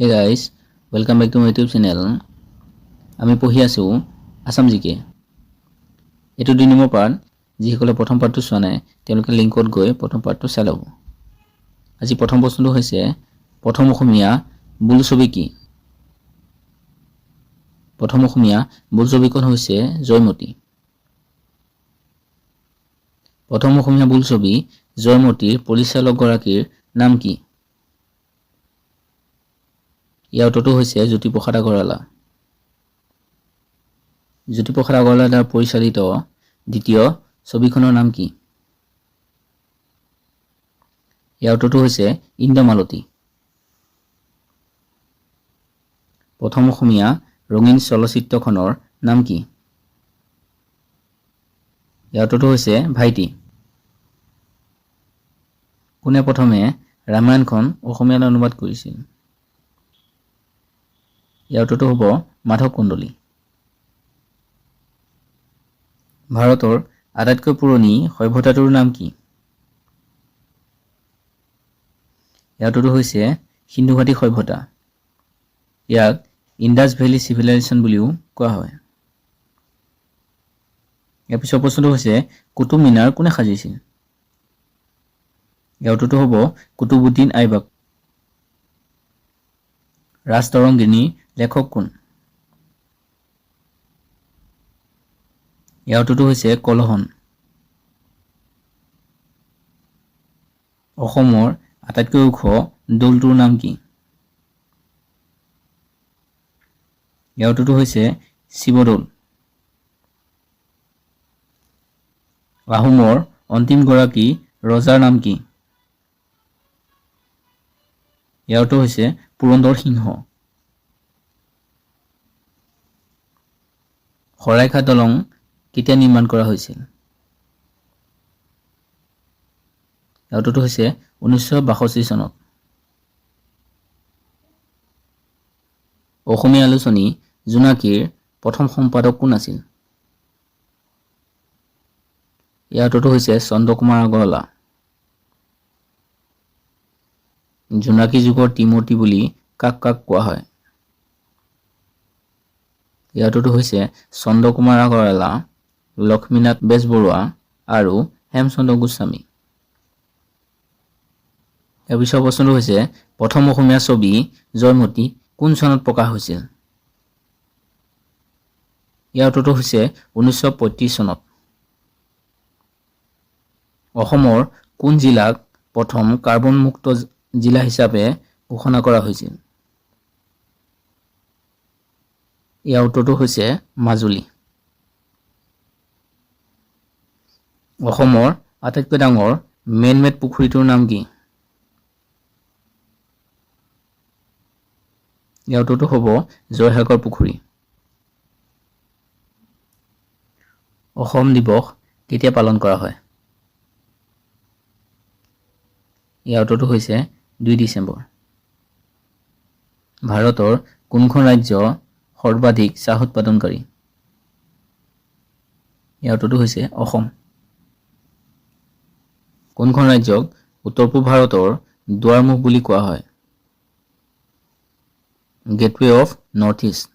Hey guys, welcome back to my YouTube channel. আমি পঢ়ি আছো আসাম জিকে। এটো 2 নম্বৰ পাৰ্ট। যিসকলে প্ৰথম পাৰ্টটো চোৱা নাই তেওঁলোকে লিংকত গৈ প্ৰথম পাৰ্টটো চাই ল'ব। আজি প্ৰথম প্ৰশ্নটো হৈছে প্ৰথম অসমীয়া বোলছবি কি? প্ৰথম অসমীয়া বোলছবিখন হৈছে জয়মতী। প্ৰথম অসমীয়া বোলছবি জয়মতীৰ পৰিচালক গৰাকীৰ নাম কি? ইয়াৰ উত্তৰটো হৈছে জ্যোতিপ্ৰসাদ আগৰৱালা। জ্যোতিপ্ৰসাদ আগৰৱালা দ্বাৰা পৰিচালিত দ্বিতীয় ছবিখনৰ নাম কি? ইয়াৰ উত্তৰটো হৈছে ইন্দ্ৰমালতী। প্ৰথম অসমীয়া ৰঙীন চলচ্চিত্ৰখনৰ নাম কি? ইয়াৰ উত্তৰটো হৈছে ভাইটি। কোনে প্ৰথমে ৰামায়ণখন অসমীয়ালৈ অনুবাদ কৰিছিল? ইয়াৰ উত্তৰটো হ'ব মাধৱ কন্দলী। ভাৰতৰ আটাইতকৈ পুৰণি সভ্যতাটোৰ নাম কি? ইয়াৰ উত্তৰটো হৈছে সিন্ধু ঘাটি সভ্যতা। ইয়াক ইণ্ডাছ ভেলী চিভিলাইজেশ্যন বুলিও কোৱা হয়। ইয়াৰ পিছৰ প্ৰশ্নটো হৈছে কুতুব মিনাৰ কোনে সাজিছিল? ইয়াৰ উত্তৰটো হ'ব কুতুবুদ্দিন আইবক। ৰাজতৰংগিনীৰ লেখক কোন? ইয়াৰ উত্তৰটো হৈছে কলহন। অসমৰ আটাইতকৈ ওখ দৌলটোৰ নাম কি? ইয়াৰ উত্তৰটো হৈছে শিৱদৌল। আহোমৰ অন্তিম গৰাকী ৰজাৰ নাম কি? ইয়াৰ উত্তৰ হৈছে পুৰন্দৰ সিংহ। শৰাইঘাট দলং কেতিয়া নিৰ্মাণ কৰা হৈছিল? ইয়াৰ উত্তৰটো হৈছে 1962 চনত। অসমীয়া আলোচনী জোনাকীৰ প্ৰথম সম্পাদক কোন আছিল? ইয়াৰ উত্তৰটো হৈছে চন্দ্ৰকুমাৰ আগৰৱালা। জোনাকী যুগৰ ত্ৰিমূৰ্তি বুলি কাক কাক কোৱা হয়? ইয়াৰ উত্তৰটো হৈছে চন্দ্ৰকুমাৰ আগৰৱালা, লক্ষ্মীনাথ বেজবৰুৱা আৰু হেমচন্দ্ৰ গোস্বামী। ইয়াৰ পিছৰ প্ৰশ্নটো হৈছে প্ৰথম অসমীয়া ছবি জয়মতী কোন চনত প্ৰকাশ হৈছিল? ইয়াৰ উত্তৰটো হৈছে 1935 চনত। অসমৰ কোন জিলাক প্ৰথম কাৰ্বন মুক্ত জিলা হিচাপে ঘোষণা কৰা হৈছিল? ইয়াৰ উত্তৰটো হৈছে মাজুলী। অসমৰ আটাইতকৈ ডাঙৰ মেন-মেড পুখুৰীটোৰ নাম কি? ইয়াৰ উত্তৰটো হ'ব জয়সাগৰ পুখুৰী। অসম দিৱস কেতিয়া পালন কৰা হয়? ইয়াৰ উত্তৰটো হৈছে 2 ডিচেম্বৰ। ভাৰতৰ কোনখন ৰাজ্য সৰ্বাধিক চাহ উৎপাদনকাৰী? ইয়াৰ উত্তৰটো হৈছে অসম। কোনখন ৰাজ্যক উত্তৰ পূব ভাৰতৰ দুৱাৰমুখ বুলি কোৱা হয়? Gateway of North East.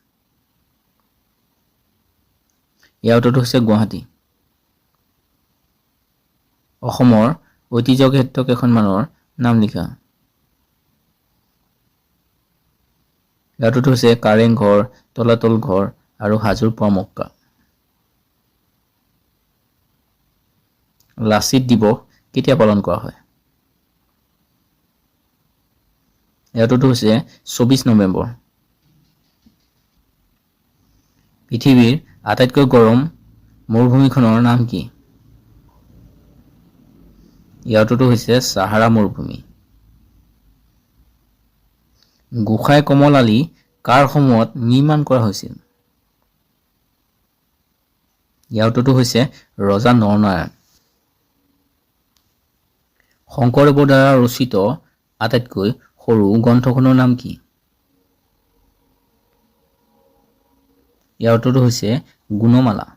ইয়াৰ উত্তৰটো হৈছে গুৱাহাটী। অসমৰ ঐতিহ্য ক্ষেত্ৰ কেইখনমানৰ নাম লিখা। ইয়াৰ উত্তৰটো হৈছে কাৰেংঘৰ, তলাতল ঘৰ আৰু হাজোৰ পোৱামক্কা। লাচিত দিৱস কেতিয়া পালন কৰা হয়? ইয়াৰ উত্তৰটো হৈছে 24 নৱেম্বৰ। পৃথিৱীৰ আটাইতকৈ গৰম মৰুভূমিখনৰ নাম কি? ইয়াৰ উত্তৰটো হৈছে ছাহাৰা মৰুভূমি। গোসাই কমল আলি কাৰ সময়ত নিৰ্মাণ কৰা হৈছিল? ইয়াৰ উত্তৰটো হৈছে ৰজা নৰনাৰায়ণ। শংকৰদেৱৰ দ্বাৰা ৰচিত আটাইতকৈ সৰু গ্ৰন্থখনৰ নাম কি? ইয়াৰ উত্তৰটো হৈছে গুণমালা।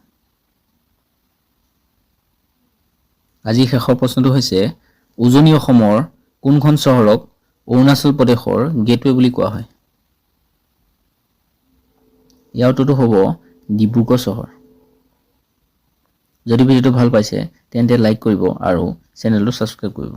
আজি শেষৰ প্ৰশ্নটো হৈছে উজনি অসমৰ কোনখন চহৰক অৰুণাচল প্ৰদেশৰ গেটৱে বুলি কোৱা হয়? ইয়াৰ উত্তৰটো হ'ব ডিব্ৰুগড় চহৰ। যদি ভিডিঅ'টো ভাল পাইছে তেন্তে লাইক কৰিব আৰু চেনেলটো ছাবস্ক্ৰাইব কৰিব।